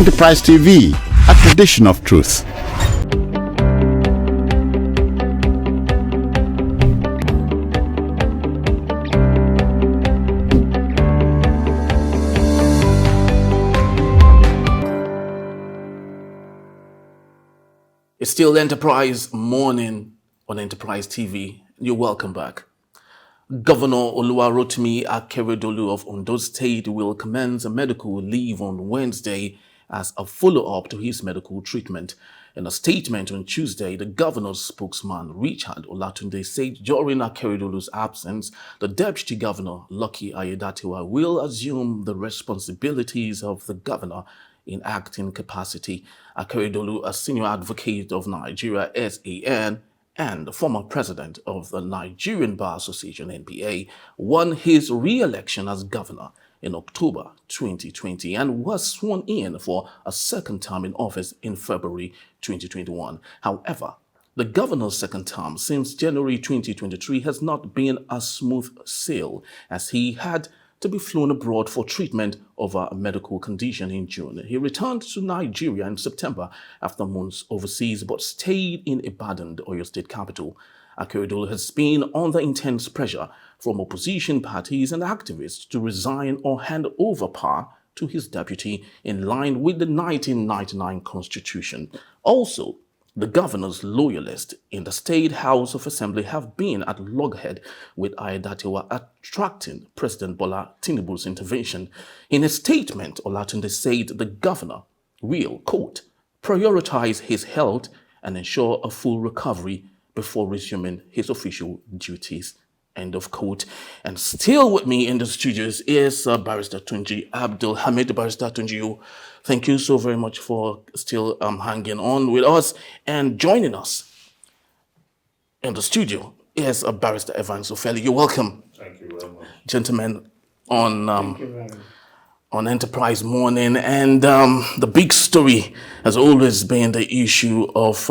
Enterprise TV, a tradition of truth. It's still Enterprise Morning on Enterprise TV. You're welcome back. Governor Oluwarotimi Akeredolu of Ondo State will commence a medical leave on Wednesday as a follow-up to his medical treatment. In a statement on Tuesday, the governor's spokesman, Richard Olatunde, said during Akeredolu's absence, the deputy governor, Lucky Aiyedatiwa, will assume the responsibilities of the governor in acting capacity. Akeredolu, a senior advocate of Nigeria SAN and the former president of the Nigerian Bar Association NBA, won his re-election as governor in October 2020 and was sworn in for a second term in office in February 2021. However, the governor's second term since January 2023 has not been a smooth sail, as he had to be flown abroad for treatment of a medical condition in June. He returned to Nigeria in September after months overseas, but stayed in Ibadan, the Oyo State capital. Akeredolu has been under intense pressure from opposition parties and activists to resign or hand over power to his deputy in line with the 1999 Constitution. Also, the governor's loyalists in the State House of Assembly have been at loggerhead with Aiyedatiwa attracting President Bola Tinubu's intervention. In a statement, Olatunde said the governor will, quote, prioritize his health and ensure a full recovery before resuming his official duties, end of quote. And still with me in the studios is Barrister Tunji Abdul Hamid. Barrister Tunji, thank you so very much for still hanging on with us. And joining us in the studio is Barrister Evans Ofeli. You're welcome. Thank you very much. Gentlemen, on Enterprise Morning. And the big story has always been the issue of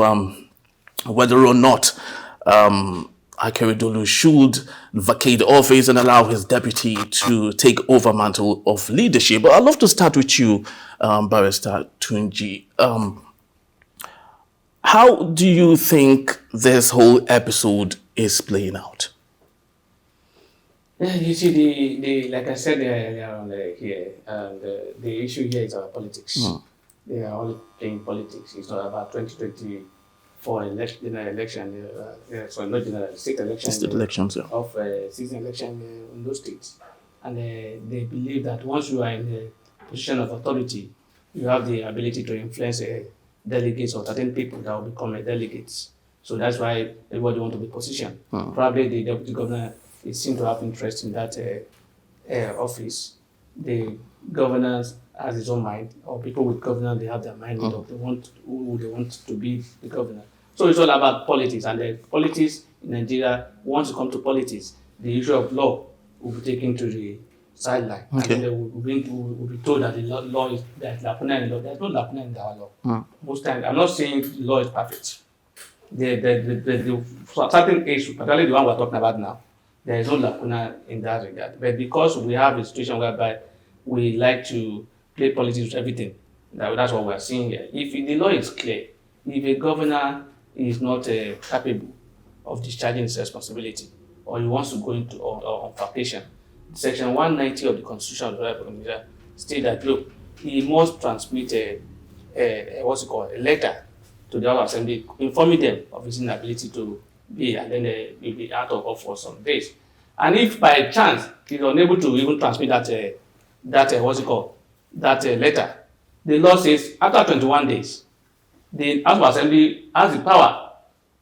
whether or not Akeredolu should vacate the office and allow his deputy to take over mantle of leadership. But I'd love to start with you, Barrister Tunji. How do you think this whole episode is playing out? Yeah, you see, the like I said earlier on here, the issue here is about politics. They are all playing politics. It's not about 2024 election, sorry, not general, state election. State elections, yeah. Of season election in those states. And they believe that once you are in a position of authority, you have the ability to influence delegates or certain people that will become delegates. So that's why everybody wants to be positioned. Probably the deputy governor seems to have interest in that office. The governor has his own mind, or people with governance, they have their mind of who they want to be the governor. So it's all about politics, and the politics in Nigeria, once you come to politics, the issue of law will be taken to the sideline. Okay. And then we'll be told that the law is, there's lacuna in law. There's no lacuna in our law. Most times, I'm not saying the law is perfect. The certain issue, particularly the one we're talking about now, there is no lacuna in that regard. But because we have a situation whereby we like to play politics with everything, that's what we're seeing here. If the law is clear, if a governor is not capable of discharging his responsibility, or he wants to go into on vacation, Section 190 of the Constitution of the Republic of Nigeria states that, look, he must transmit a letter to the House of Assembly informing them of his inability to be, and then he'll be out of office for some days. And if by chance he's unable to even transmit that letter, the law says after 21 days, the House of Assembly has the power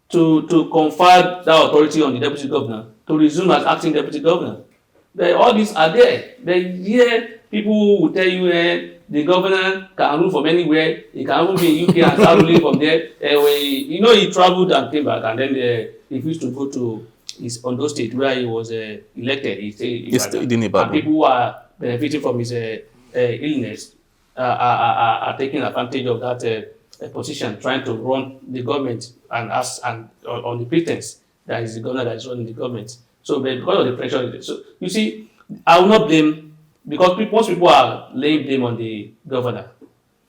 to confer that authority on the deputy governor to resume as acting deputy governor. All these are there. Here, people will tell you the governor can rule from anywhere. He can even be in UK and start ruling from there. He traveled and came back, and then he used to go to his Ondo State where he was elected. He stayed in Ibadan. And people who are benefiting from his illness are taking advantage of that position, trying to run the government and on the pretense that is the governor that is running the government. So because of the pressure, so you see, I will not blame, because once people are laying blame on the governor,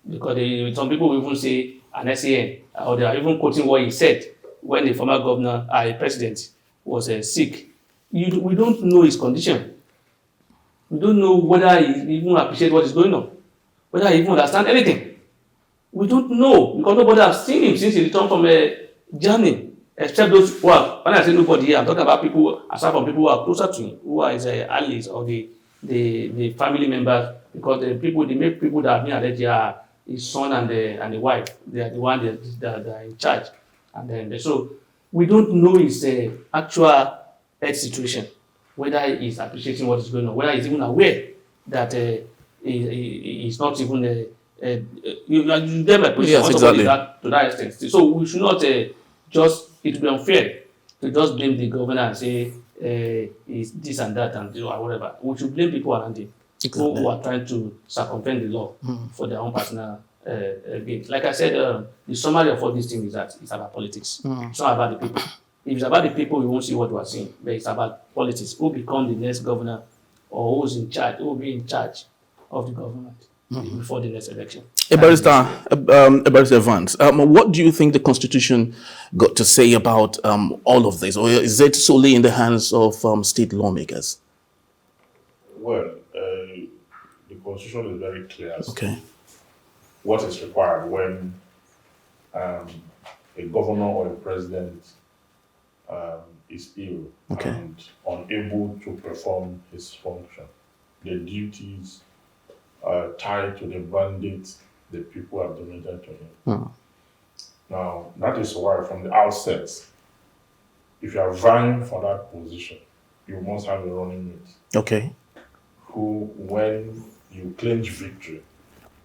because some people will even say an SAN, or they are even quoting what he said when the former governor, president, was sick. We don't know his condition. We don't know whether he even appreciates what is going on, whether he even understands anything. We don't know because nobody has seen him since he returned from a journey, except those who are, when I say nobody here, I'm talking about people, aside from people who are closer to him, who are his allies or the family members, because the main people that have been alleged are his son and the wife. They are the one that are in charge. And then so we don't know his actual health situation, whether he's appreciating what is going on, whether he's even aware that he's not even you get my position. Yes, exactly. To that extent. So we should not just, it would be unfair to just blame the governor and say it's this and that and whatever. We should blame people around him who are trying to circumvent the law for their own personal gain. Like I said, the summary of all these things is that it's about politics. It's not about the people. If it's about the people, we won't see what we are seeing. But it's about politics. Who become the next governor, or who's in charge, who will be in charge of the government before the next election. Barrister Vance, what do you think the Constitution got to say about all of this? Or is it solely in the hands of state lawmakers? Well, the Constitution is very clear as Okay. to what is required when a governor or a president is ill and unable to perform his function. The duties tied to the mandate the people have donated to him. Now, that is why from the outset, if you are vying for that position, you must have a running mate. Okay. Who, when you clinch victory,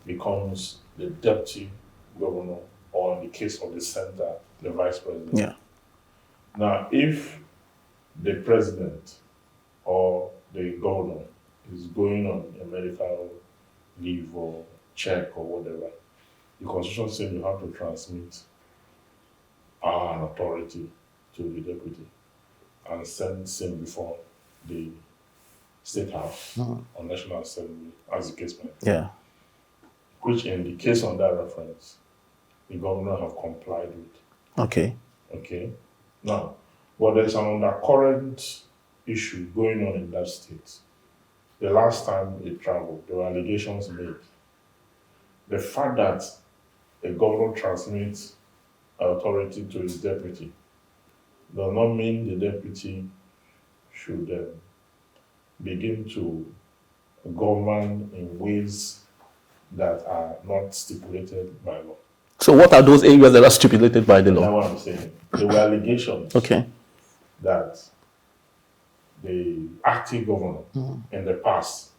becomes the deputy governor, or in the case of the center, the vice president. Yeah. Now, if the president or the governor is going on a medical leave or check or whatever, the Constitution says you have to transmit power and authority to the deputy and send him before the State House or National Assembly, as the case may be. Yeah. Which, in the case on that reference, the governor have complied with. Okay. Okay. Now, but there's an undercurrent issue going on in that state. The last time it traveled, there were allegations made. The fact that a governor transmits authority to his deputy does not mean the deputy should begin to govern in ways that are not stipulated by law. So what are those areas that are stipulated by the law? That's what I'm saying. There were allegations that the acting governor in the past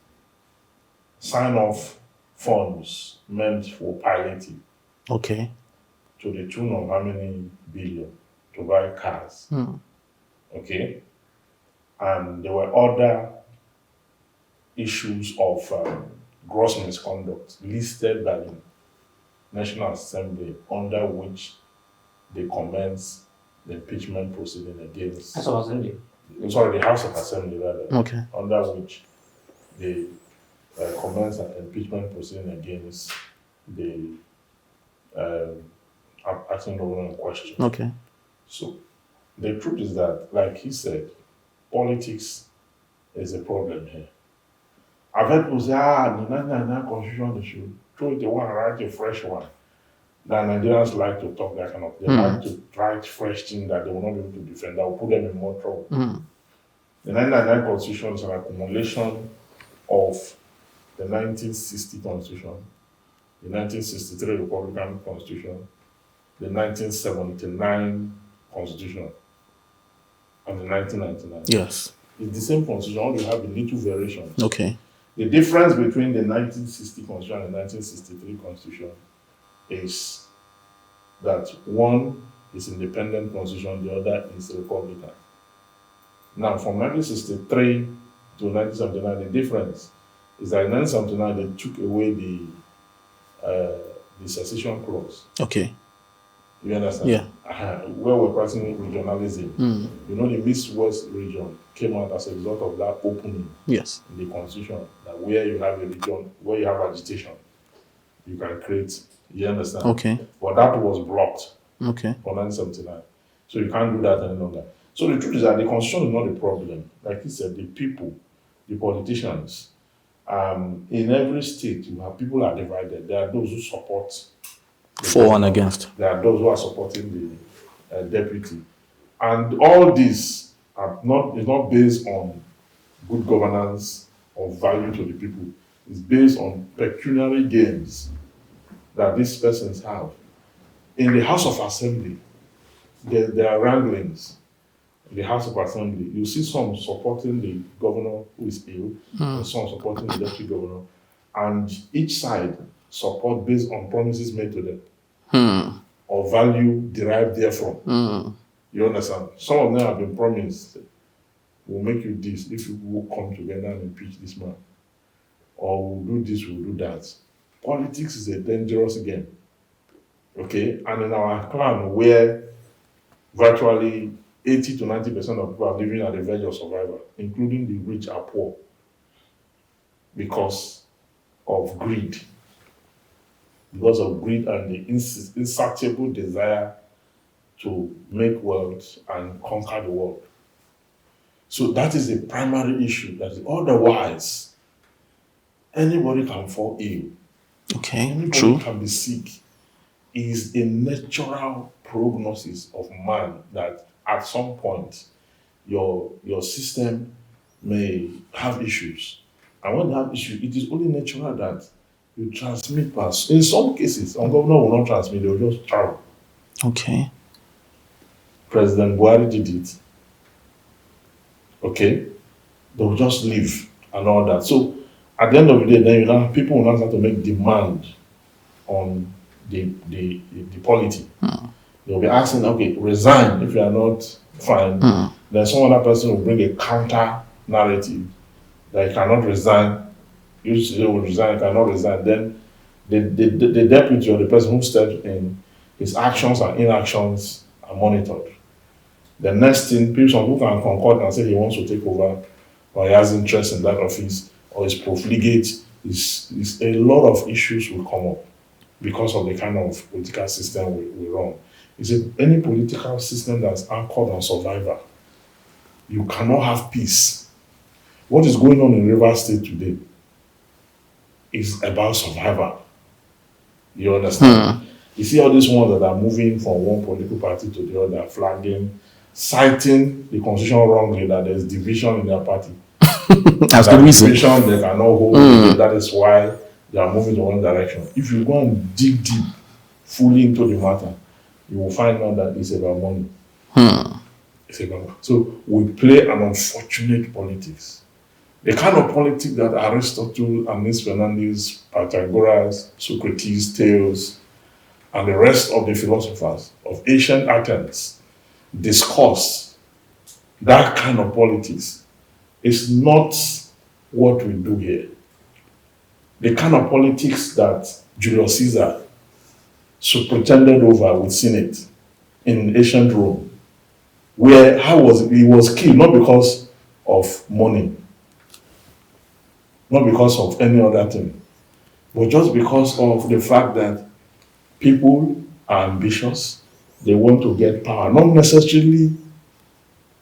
signed off funds meant for piloting to the tune of how many billion to buy cars. Okay? And there were other issues of gross misconduct listed by the National Assembly, under which they commenced the impeachment proceeding against. House of Assembly. Sorry, the House of Assembly, rather. Under which they commenced an impeachment proceeding against the acting governor in question. So the truth is that, like he said, politics is a problem here. I've heard people say, the 1999 constitution, they should throw it away and write a fresh one. That Nigerians like to talk that kind of, they like to write fresh things that they will not be able to defend, that will put them in more trouble. The 1999 constitution is an accumulation of the 1960 constitution, the 1963 Republican constitution, the 1979 constitution, and the 1999. Yes. It's the same constitution, only you have a little variation. Okay. The difference between the 1960 constitution and the 1963 constitution is that one is independent constitution, the other is republican. Now, from 1963 to 1979, the difference is that in 1979 they took away the secession clause. Okay. You understand? Yeah. Where we're practicing regionalism. You know, the Midwest region came out as a result of that opening Yes. in the constitution, that where you have a region, where you have agitation, you can create. You understand? Okay. But that was blocked Okay. for 1979. So you can't do that any longer. So the truth is that the constitution is not the problem. Like he said, the people, the politicians. In every state, you have people are divided. There are those who support the For and governor. against. There are those who are supporting the deputy, and all this is not based on good governance or value to the people. It's based on pecuniary gains that these persons have. In the House of Assembly, there are wranglings. In the House of Assembly, you see some supporting the governor who is ill, and some supporting the deputy governor, and each side support based on promises made to them or value derived therefrom. You understand? Some of them have been promised, we'll make you this if you will come together and impeach this man, or we'll do this, we'll do that. Politics is a dangerous game. Okay, and in our clan, where virtually 80 to 90% of people are living at the verge of survival, including the rich are poor because of greed. Because of greed and the insatiable desire to make wealth and conquer the world. So that is the primary issue. That is, otherwise, anybody can fall ill. Okay. Anybody True. can be sick. It is a natural prognosis of man that at some point your system may have issues. And when they have issues, it is only natural that you transmit past. In some cases, some governor will not transmit, they will just travel. Okay. President Buhari did it. Okay? They will just leave and all that. So at the end of the day, then people will now start to make demand on the polity. They'll be asking, okay, resign if you are not fine. Then some other person will bring a counter narrative that you cannot resign. You say will resign, cannot resign. Then the deputy or the person who stepped in, his actions and inactions are monitored. The next thing, some people can concord and say he wants to take over, or he has interest in that office, or is profligate. Is a lot of issues will come up because of the kind of political system we run. It's any political system that's anchored on survival. You cannot have peace. What is going on in Rivers State today is about survival. You understand? You see all these ones that are moving from one political party to the other, flagging, citing the constitution wrongly that there's division in their party. That's the reason. Division they cannot hold. That is why they are moving in one direction. If you go and dig deep, fully into the matter, you will find out that it's about money. It's about, so we play an unfortunate politics. The kind of politics that Aristotle, Anis Fernandez, Pythagoras, Socrates, Thales, and the rest of the philosophers of ancient Athens discuss, that kind of politics is not what we do here. The kind of politics that Julius Caesar superintended over with Senate in ancient Rome, where he was killed not because of money, not because of any other thing, but just because of the fact that people are ambitious, they want to get power, not necessarily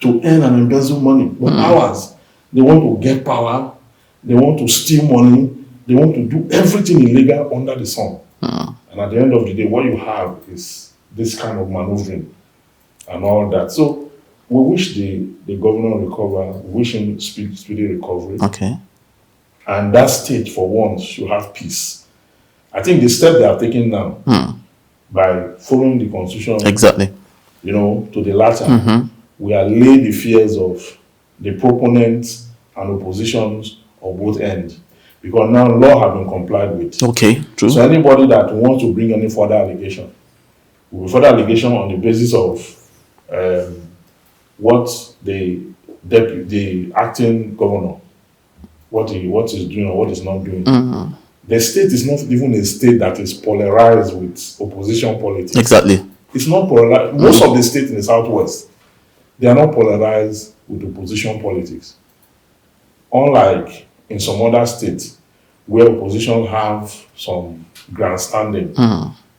to earn and embezzle money, but powers. They want to get power, they want to steal money, they want to do everything illegal under the sun. And at the end of the day, what you have is this kind of maneuvering and all that. So we wish the governor recover, we wish him speedy recovery. Okay. And that state, for once, should have peace. I think the step they are taking now, by following the constitution, Exactly. To the latter, we allay the fears of the proponents and oppositions of both ends. Because now law has been complied with. Okay, true. So anybody that wants to bring any further allegation, will be further allegation on the basis of what the acting governor, what is doing or what is not doing. The state is not even a state that is polarized with opposition politics. Exactly. It's not polarized. Most of the states in the southwest, they are not polarized with opposition politics. Unlike in some other states where opposition have some grandstanding.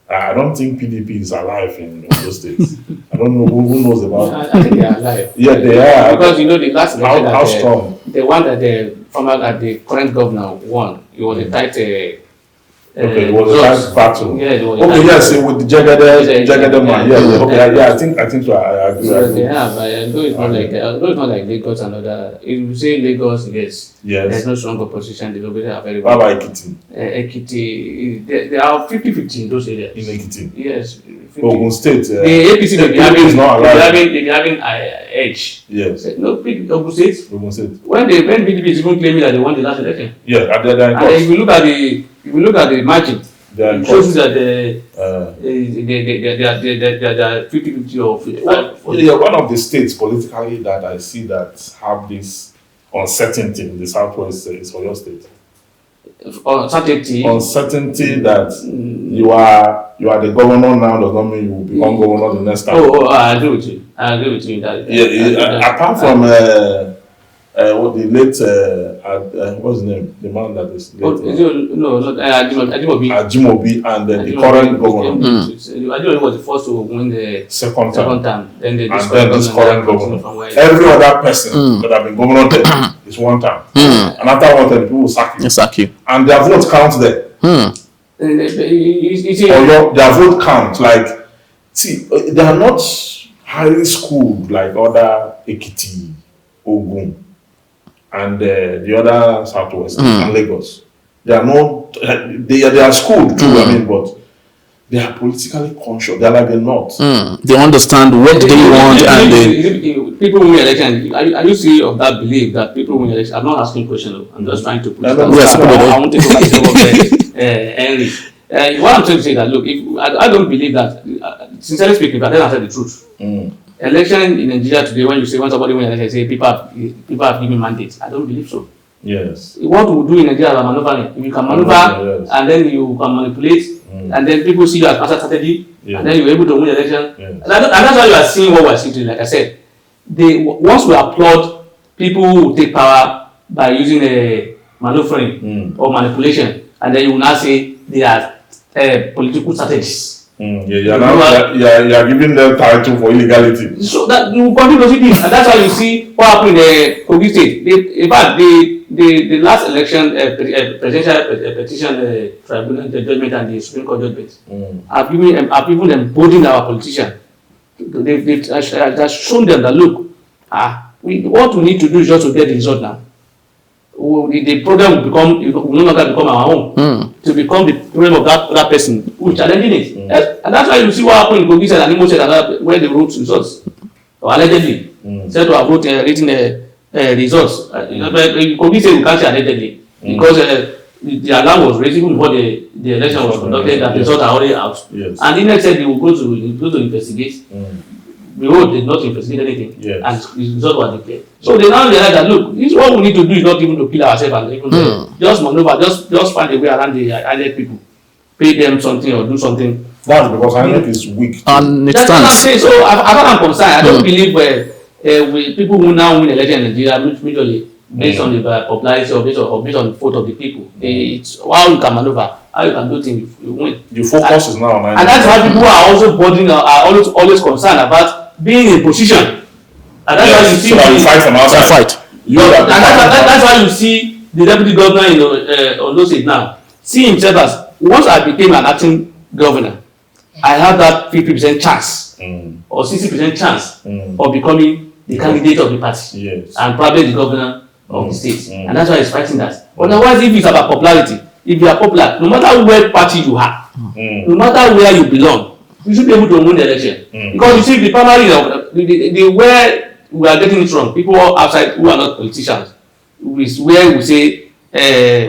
I don't think PDP is alive in those states. I don't know who knows about. I think they are alive. Yeah, they are. Because you know the last election how strong? The one that the current governor won, it was a tight. Okay, it was a tight battle. Yeah, it was. Okay, yes, with the Jagade man. Yeah. Okay, yeah. I think so. I agree. So they have. Though it's not like Lagos and other. If you say Lagos, yes. There's no strong opposition. The Lagos are very. How about Ekiti? Ekiti, they are 50-50 in those areas. In Ekiti. Yes. Ogun State. The APC may be having edge. Yes. No, Ogun State. Ogun State. When PDP is even claiming that they won the last election. Yeah, and if you look at the margin, it shows you that they are 50-50 of. Yeah, one of the states politically that I see that have this uncertainty in the southwest is Oyo State. Uncertainty that you are the governor now does not mean you will become governor the next time. I agree with you. In that. Yeah, apart from what the late what's his name? The man that is late. Ajimobi and the current governor. Ajimobi was the first to win the second time. Then this current governor. Every other person that have been governor there is one time. And after one time, people will sack you. And their vote counts there. Their vote counts. Like, see, they are not highly schooled like other Ekiti, Ogun, and the other Southwest and Lagos. They are not. They are schooled too. I mean, but they are politically conscious. They are like the North. They understand what they want, and people win election. Are you serious of that belief that people win election? I'm not asking questions. I'm just trying to put it down. Yes, I want to go back to Henry. What I'm trying to say is that look, if I don't believe that. Sincerely speaking, but then I said the truth. Election in Nigeria today, when somebody wins election, say people have given mandates. I don't believe so. Yes. What we do in Nigeria is maneuvering. If you can maneuver and then you can manipulate, and then people see you as master strategy, and then you're able to win the election. And that's why you are seeing what we're seeing today. Like I said, once we applaud people who take power by using a maneuvering or manipulation, and then you will now say they are political strategies. You are giving them title for illegality. So that you continue to see this, and that's why you see what happened in the Kogi State. In fact, the last election presidential petition tribunal judgment and the Supreme Court judgment have even emboldened our politicians. They've shown them that look, what we need to do is just to get the result now. The problem will no longer become our own. To become the problem of that person who is challenging it. Yes. And that's why you see what happened in Kogi State and Imo State where they wrote results. Or allegedly. Said to have written results. Kogi State we can't say allegedly. Because the alarm was raised even before the election was conducted and the results are already out. Yes. And the next said they will go to investigate. The road did not investigate anything, and the result was declared. So they now realize that look, this what we need to do is not even to kill ourselves and even just maneuver, just find a way around the island people, pay them something or do something. That's because INEC is weak. And it That's what I'm stands. saying. So as far as I'm concerned, I don't believe with people who now win election in Nigeria, majorly based on the popularity or based on the vote of the people. It's how you can maneuver, how you can do things, you win. The focus is now on INEC. And that's why people are also bothering, are always concerned about being in position. And that's why you see. So that you fight from outside. That's why you see the deputy governor in Ondo State now see himself as, once I became an acting governor, I have that 50% chance or 60% chance of becoming the candidate of the party. Yes. And probably the governor of the state. And that's why he's fighting that. Otherwise, if it's about popularity, if you are popular, no matter where party you are, no matter where you belong, you should be able to win the election. Because you see, the primary, the where we are getting it wrong, people outside who are not politicians, is where we say,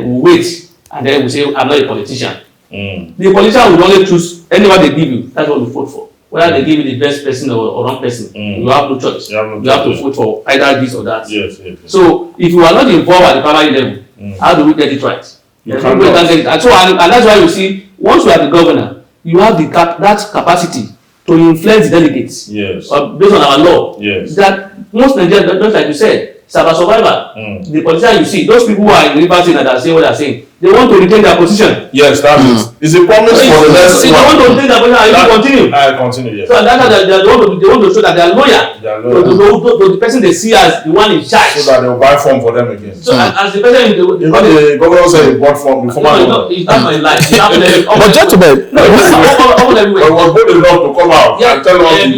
we wait, and then we say, I'm not a politician. The politician will only choose anyone they give you, that's what you vote for. Whether they give you the best person or wrong person, you have no choice. You have to vote for either this or that. Yes. So, if you are not involved at the primary level, how do we get it right? And that's why you see, once you are the governor, you have that capacity to influence the delegates. Yes. Based on our law. Yes. That most Nigerians, just like you said, survivor. The politicians you see, those people who are in River State that are saying what they are saying, they want to retain their position. Yes, that is. It's a promise for the next They want to retain their position and you continue. I continue, yes. So that's they want to show that they are loyal to the person they see as the one in charge. So that they will buy form for them again. So as the person the governor said he bought form, the former governor. It's not my life. But gentlemen, But it was good enough to come out and tell us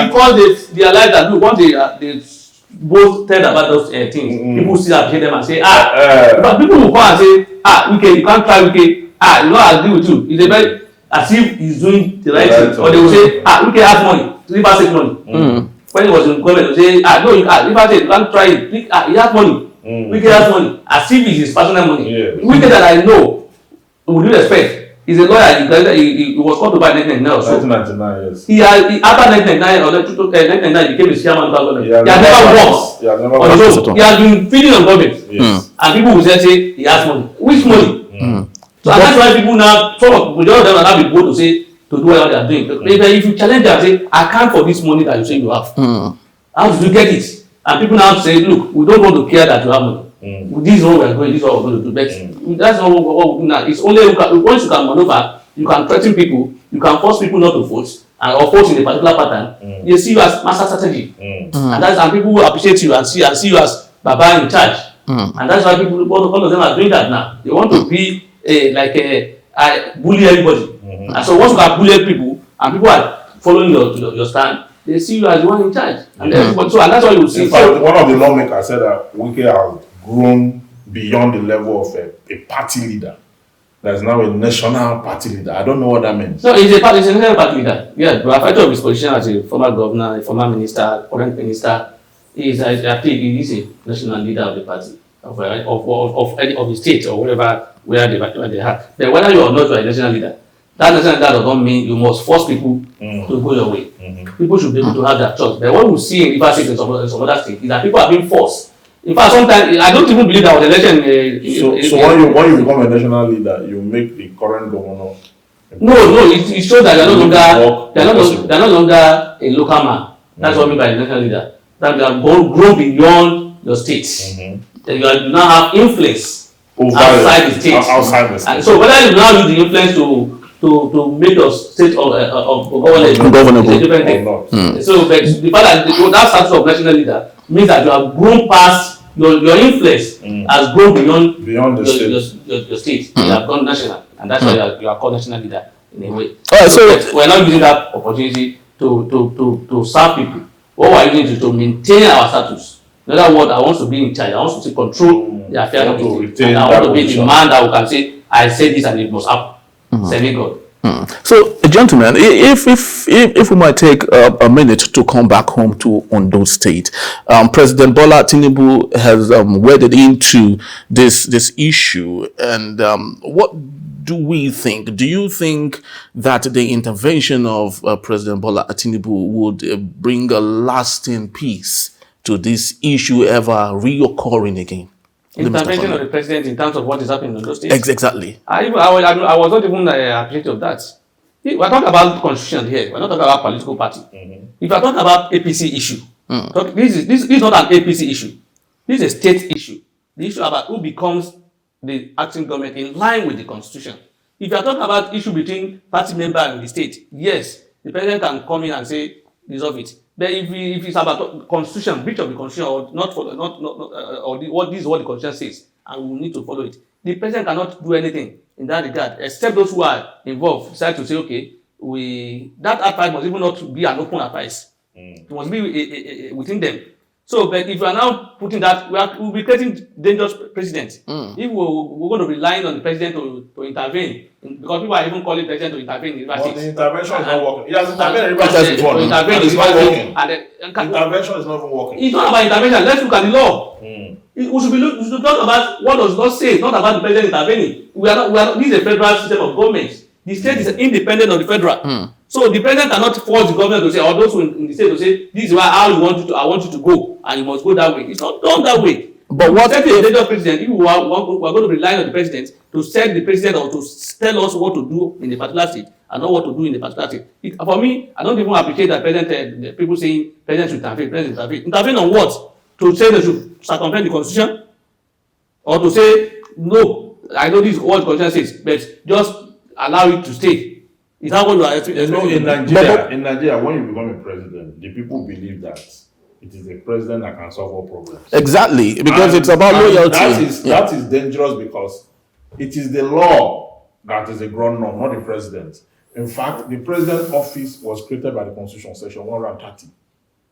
because they realize that look, once they both tell about those things, people still appreciate them and say, but people will come and say, okay, you can't try, okay, you know, I agree with you. It's a very, as if he's doing the right thing. Or they will say, okay, have money, River State money. When he was in government, they will say, no, River State, you can't try it. He has money. Wike has money. As if it's his personal money. Wike that I know, with due respect, he's a lawyer. He was called to buy 1999 or so. 1999, yes. After 1999 or 1999, he became the chairman of government. He has never worked. He has been feeding on government. Yes. And people will say he has money. Which money? So and that's why people now, some of them are now be bold to say, to do what they are doing. If you challenge them and say, I can't for this money that you say you have. How did you get it? And people now say, look, we don't want to care that you have money. This is what we are going, this is what we're going to do. But that's not what we do now. It's only once you can maneuver, you can threaten people, you can force people not to vote, or vote in a particular pattern. They see you as master strategy. And people will appreciate you and see you as Baba in charge. And that's why people, all of them are doing that now. They want to be bully everybody. And so once you can bully people, and people are following your stand, they see you as the one in charge. And and that's why you see. In fact, one of the lawmakers said that Wike has grown beyond the level of a party leader. There's now a national party leader. I don't know what that means. No, he's a national party leader. Yeah, but after of his position as a former governor, a former minister, current minister, he is a national leader of the party, of the state or where they are. But whether you are not a national leader, that national leader does not mean you must force people to go your way. People should be able to have their choice. But what we see in River State and some other states is that people are being forced. In fact, sometimes I don't even believe that was election. So when you become a national leader, you make the current governor. No, it shows that they're no longer a local man. That's what I mean by a national leader. That they have grown beyond your state. That you now have influence outside the state. And so whether you now use the influence to make your state of government is a different thing. So but the fact that status of national leader means that you have grown past your influence has grown beyond your state. You have gone national, and that's why you are called national leader in a way. So we're not using that opportunity to serve people. What we're using is to maintain our status. In other words, I want to be in charge. I want to control the affairs of the state. And I want to be the man that can say, I said this and it must happen. Semi-God. So, gentlemen, if we might take a minute to come back home to Ondo State, President Bola Tinubu has waded into this issue, and what do we think? Do you think that the intervention of President Bola Tinubu would bring a lasting peace to this issue ever reoccurring again? Intervention of the president in terms of what is happening in those states? Exactly. I was not even appreciative of that. We're talking about constitution here. We're not talking about political party. If we're talking about APC issue, this is not an APC issue. This is a state issue. The issue about who becomes the acting government in line with the constitution. If you're talking about issue between party member and the state, yes, the president can come in and say, resolve it. But if it's about constitution, breach of the constitution, or what the constitution says, and we need to follow it, the president cannot do anything in that regard, except those who are involved decide to say, okay, that advice must even not be an open advice. It must be within them. So, but if we are now putting that, we'll be creating dangerous precedents. If we're going to rely on the president to intervene, because people are even calling the president to intervene in universities. But the intervention is not working. He has intervened in universities before. It's not working. Intervention is not even working. It's not about intervention. Let's look at the law. We should talk about what does law say, not about the president intervening. This is a federal system of government. The state is independent of the federal. So the president cannot force the government to say, or those who in the state to say, this is how you want I want you to go, and you must go that way. It's not done that way. But what if the dangerous president, if we are going to rely on the president to set the president or to tell us what to do in a particular state and not what to do in a particular state? For me, I don't even appreciate that president, people saying president should intervene, president intervene. Intervene on what? to say they should circumvent the constitution, or to say no, I know this is what the constitution says, but just allow it to stay. Is that what you are expecting? In Nigeria, when you become a president, the people believe that it is the president that can solve all problems. Exactly, because it's about loyalty. That is dangerous because it is the law that is the ground norm, not the president. In fact, the president's office was created by the Constitution, Section 130.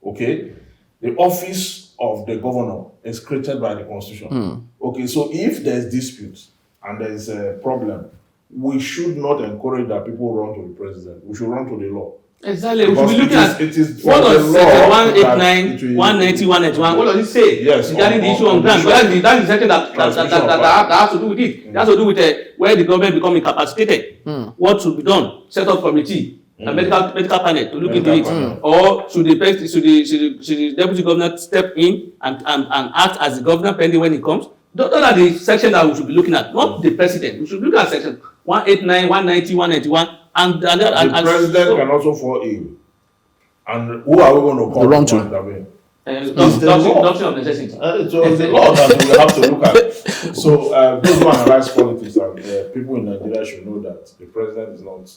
Okay? The office of the governor is created by the Constitution. Okay, so if there's dispute and there's a problem, we should not encourage that people run to the president. We should run to the law. Exactly. We should be looking at what does Section 189, 190, 191, what does it say? Yes, regarding the issue on grant. That is the section that has to do with it. It has to do with where the government become incapacitated. What should be done? Set up committee, a medical panel to look into it. Or should the deputy governor step in and act as the governor pending when it comes? Those are the sections that we should be looking at, not the president. We should look at section 189, 190, 191, and the president can also fall ill. And who are we going to call? Run to. Doctrine of necessity. So the law that we have to look at. So those who analyze politics and people in Nigeria should know that the president is not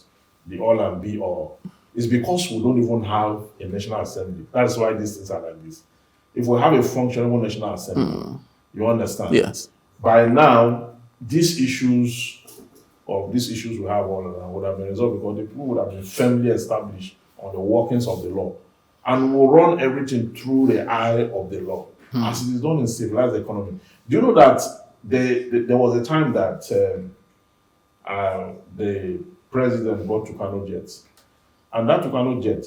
the all and be all. It's because we don't even have a national assembly. That's why these things are like this. If we have a functional national assembly, you understand? Yes. By now, these issues we have all around would have been resolved because the people would have been firmly established on the workings of the law. And will run everything through the eye of the law, as it is done in civilized economy. Do you know that there was a time that the president got Tucano jets, and that Tucano jet,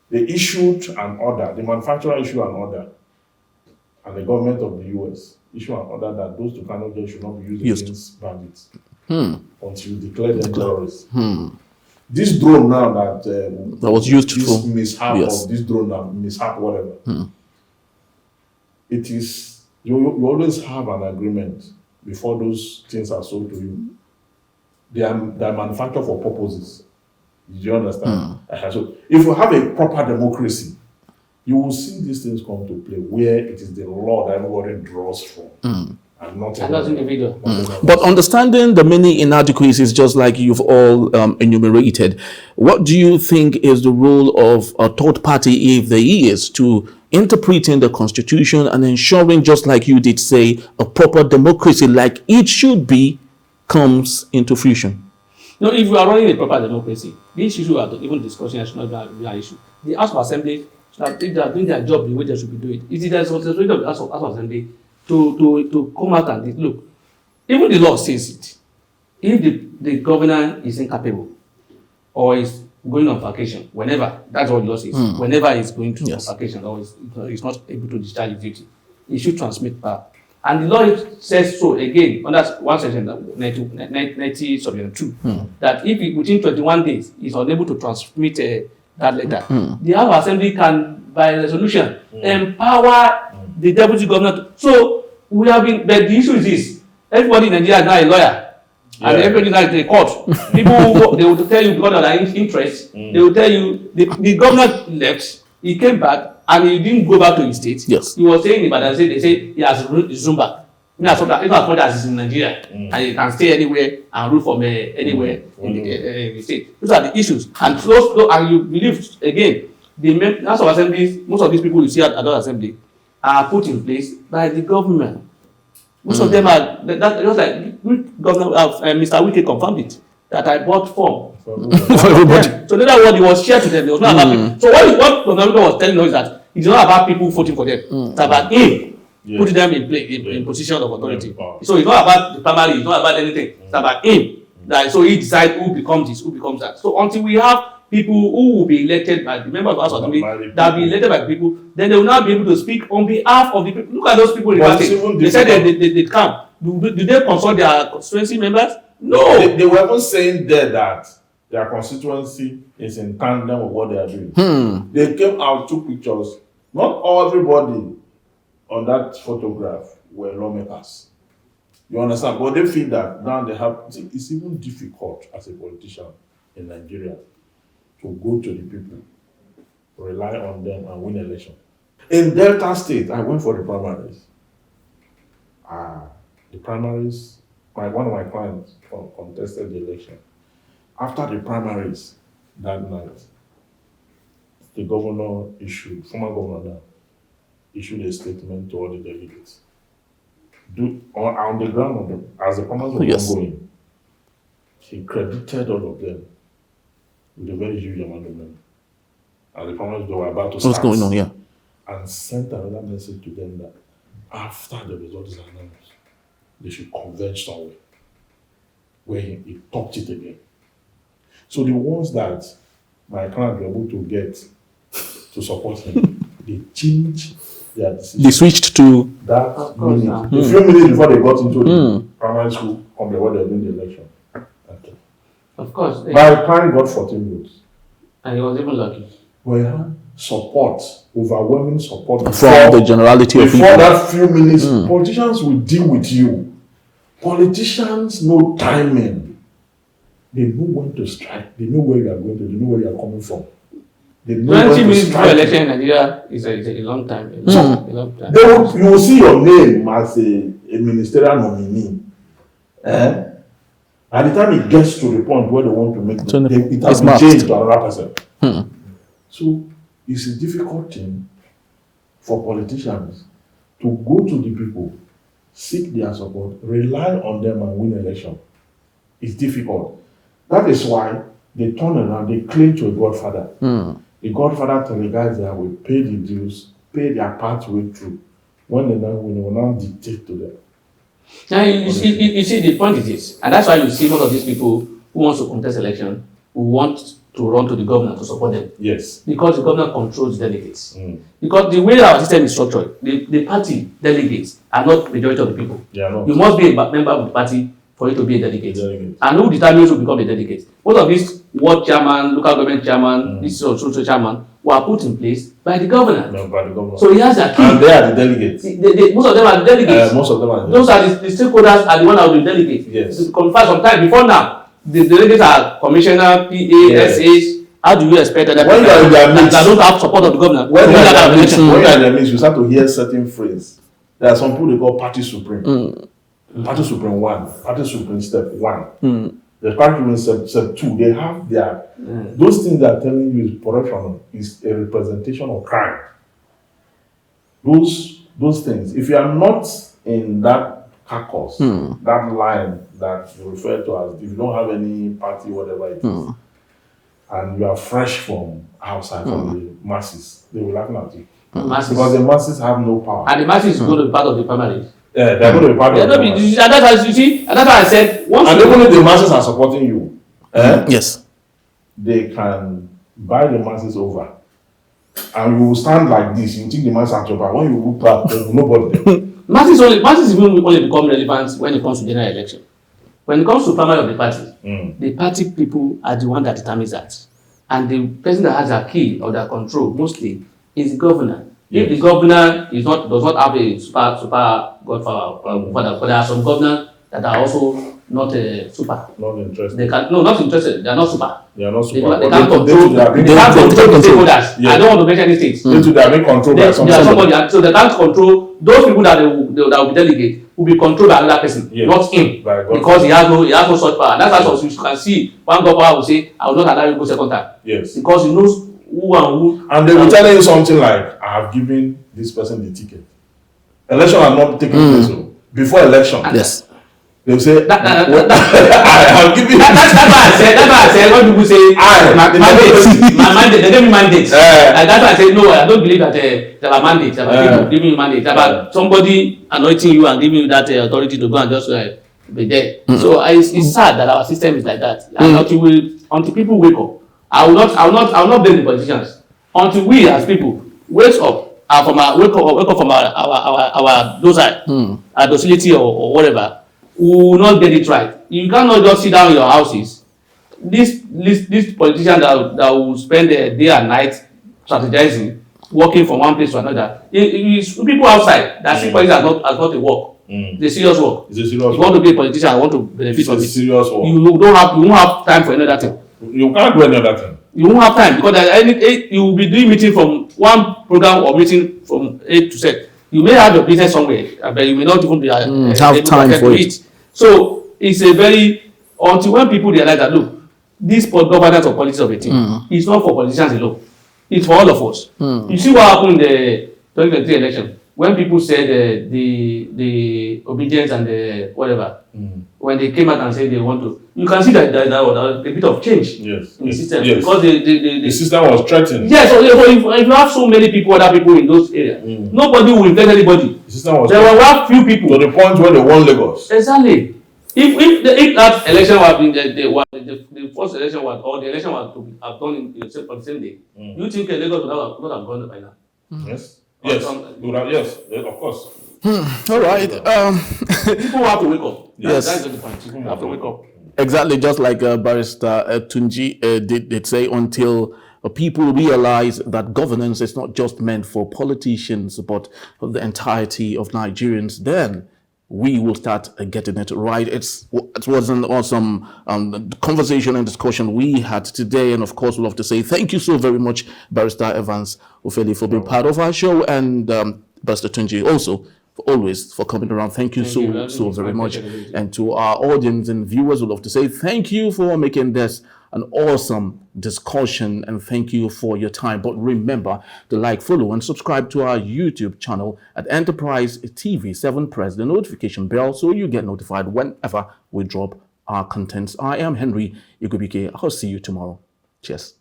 they issued an order, the manufacturer issued an order, and the government of the US issued an order that those Tucano jets should not be used against bandits until you declare them terrorists. This drone now that was used this for mishap of this drone now, mishap whatever, it is you always have an agreement before those things are sold to you. They are manufactured for purposes. Do you understand? So if you have a proper democracy, you will see these things come to play where it is the law that everybody draws from. And not individual. But understanding the many inadequacies, just like you've all enumerated, what do you think is the role of a third party, if there is, to interpreting the constitution and ensuring, just like you did say, a proper democracy like it should be comes into fruition? No, if you are running a proper democracy, this issue are even discussing should not be an issue. The House of Assembly, if they are doing their job the way they should be doing it, it is the responsibility of the House of Assembly to come out and look. Even the law says it. If the governor is incapable or is going on vacation, whenever, that's what the law says, whenever he's going to on vacation or is not able to discharge his duty, he should transmit power. And the law says so again under one section 90 subsection 2 that if within 21 days he's unable to transmit that letter, the House of Assembly can, by resolution, empower the deputy governor. So we have been, but the issue is this: everybody in Nigeria is now a lawyer, and everybody now is in a court. People, they will tell you because of their interest, they will tell you the governor left, he came back, and he didn't go back to his state. Yes. He was saying, but they say he has resumed back. It's not as much as he's in Nigeria, and he can stay anywhere and rule from anywhere in the state. Those are the issues, and and you believe again, the House of Assembly, most of these people you see at those assembly are put in place by the government. Most of them are just like Governor Mr. Wike confirmed it that I bought form for everybody. So that what he was shared to them. It was not about people. So what Governor Wike was telling us is that it's not about people voting for them. It's about him putting them in position of authority. So it's not about the primary. It's not about anything. It's about him. So he decides who becomes this, who becomes that. So until we have people who will be elected by the members of the House of Assembly that will be elected by the people, then they will not be able to speak on behalf of the people. Look at those people in the they said they come. Do they consult their constituency members? No. They were even saying there that their constituency is in tandem with what they are doing. They came out, took pictures. Not everybody on that photograph were lawmakers. You understand? But they feel that now they have. It's even difficult as a politician in Nigeria to go to the people, rely on them and win election. In Delta State, I went for the primaries. One of my clients contested the election. After the primaries that night, the former governor now, issued a statement to all the delegates. On the ground, as the primaries were ongoing, he credited all of them with a very huge amount of money. And the primaries were about to start. What's going on here? And sent another message to them that after the result is announced, they should converge somewhere where he talked it again. So the ones that my client were able to get to support him, they changed their decision. They switched to That minute, a few minutes before they got into the primary school complex where they were doing the election. Okay. Of course. My client got 14 votes. And he was even lucky. We had support, overwhelming support from the generality of people. Before that few minutes, politicians will deal with you. Politicians know timing. They know when to strike. They know where you are going to. They know where you are coming from. They know 20 when to minutes before strike. election in Nigeria is a long time. A long time. You will see your name as a ministerial nominee. By the time it gets to the point where they want to make it has been changed to another person. So it's a difficult thing for politicians to go to the people, seek their support, rely on them and win election. It's difficult. That is why they turn around, they cling to a godfather. The godfather tells the guys that will pay the dues, pay their pathway through. When they now win, they will now dictate to them. Now you see the point is this, and that's why you see most of these people who want to contest election, who want to run to the governor to support them. Yes. Because the governor controls delegates. Because the way our system is structured, the party delegates are not majority of the people. Yeah, you must be a member of the party for you to be a delegate. And who determines who become a delegate? Most of these ward chairman, local government chairman, this social chairman were put in place by the governor. No, by the governor. So he has a key. And they are the delegates. Most of them are the delegates. Most of them are the Those are the stakeholders are the one that will be delegate. Yes. To confirm some time before now. The delegates are commissioner, PA, SH. How do you expect that when you are in their midst, that don't have support of the governor? When you are in their midst, you start to hear certain phrase. There are some people they call party supreme. Party supreme 1, party supreme step 1. The party supreme step 2. They have their those things they are telling you is corruption, is a representation of crime. Those things. If you are not in that caucus, that line that you refer to as, if you don't have any party, whatever it is, and you are fresh from outside, from the masses, they will laugh at you. Because the masses have no power. And the masses is going to be part of the primaries. Yeah, they're going to be part of the primaries. And that's why you see, and that's why I said, once and even if the masses are supporting you, yes, they can buy the masses over. And you will stand like this, you think the masses are over. When you look back, there's nobody there. Masses will only become relevant when it comes to general election. When it comes to primary of the party, the party people are the one that determines that. And the person that has a key or their control mostly is the governor. Yes. If the governor does not have a super godfather, but there are some governors that are also not super. Not interested. Not interested. They are not super. They are not super. They can't control the stakeholders. Yeah. I don't want to mention any states. They are being controlled by somebody. So they can't control those people that will be delegate. Will be controlled by another person, not him, because he has no such power. That's why you can see one governor will say, "I will not allow you to go second time." Yes, because he knows who and who. And they will tell you something like, "I have given this person the ticket." Election are not taking place before election. Yes. They will say, I have given. That's why I said when people say my mandate, they give me mandate. And that's why I say no, I don't believe that there are mandates. There are people giving you mandates. About somebody anointing you and giving you that authority to go and just be there. So it's sad that our system is like that. And until people wake up, I will not blame the politicians. Until we as people wake up from our docility or whatever. We will not get it right. You cannot just sit down in your houses. This politician that will spend the day and night strategizing, working from one place to another. People outside that see politics as not a work. It's a serious work. It's a serious work. If you want to be a politician, I want to benefit from it. It's a serious work. You won't have time for another thing. You can't do any other thing. You won't have time because you will be doing meeting from one program or meeting from A to Z. You may have your business somewhere, but you may not even be have time for it. So it's a very until when people realize that look, this governance or politics of a team is not for politicians alone. It's for all of us. You see what happened in the 2023 election when people said the obedience and the whatever. When they came out and said they want to, you can see that there was a bit of change in the system because the system was threatened. Yes, so if you have so many people, other people in those areas, nobody will infect anybody. The system was there were few people to the point where they won Lagos. Exactly. If that election was been the first election was or the election was to have done on the same day, you think Lagos would not have gone by now? Yes. Yes. Yes. Of course. All right. People have to wake up. Yes. That's the point. People have to wake up. Exactly, just like Barrister Tunji did say, until people realize that governance is not just meant for politicians, but for the entirety of Nigerians, then we will start getting it right. It was an awesome conversation and discussion we had today. And of course, we'll have to say thank you so very much, Barrister Evans Ofeli, for being part of our show, and Barrister Tunji also for coming around. Thank you so very much. And to our audience and viewers, we'll have to say thank you for making this an awesome discussion, and thank you for your time. But remember to like, follow, and subscribe to our YouTube channel at Enterprise TV 7. Press the notification bell so you get notified whenever we drop our contents. I am Henry Igubike. I'll see you tomorrow. Cheers.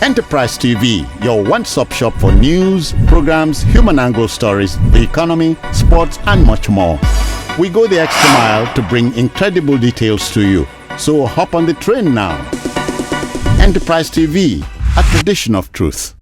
Enterprise TV, your one-stop shop for news, programs, human angle stories, the economy, sports, and much more. We go the extra mile to bring incredible details to you. So hop on the train now. Enterprise TV, a tradition of truth.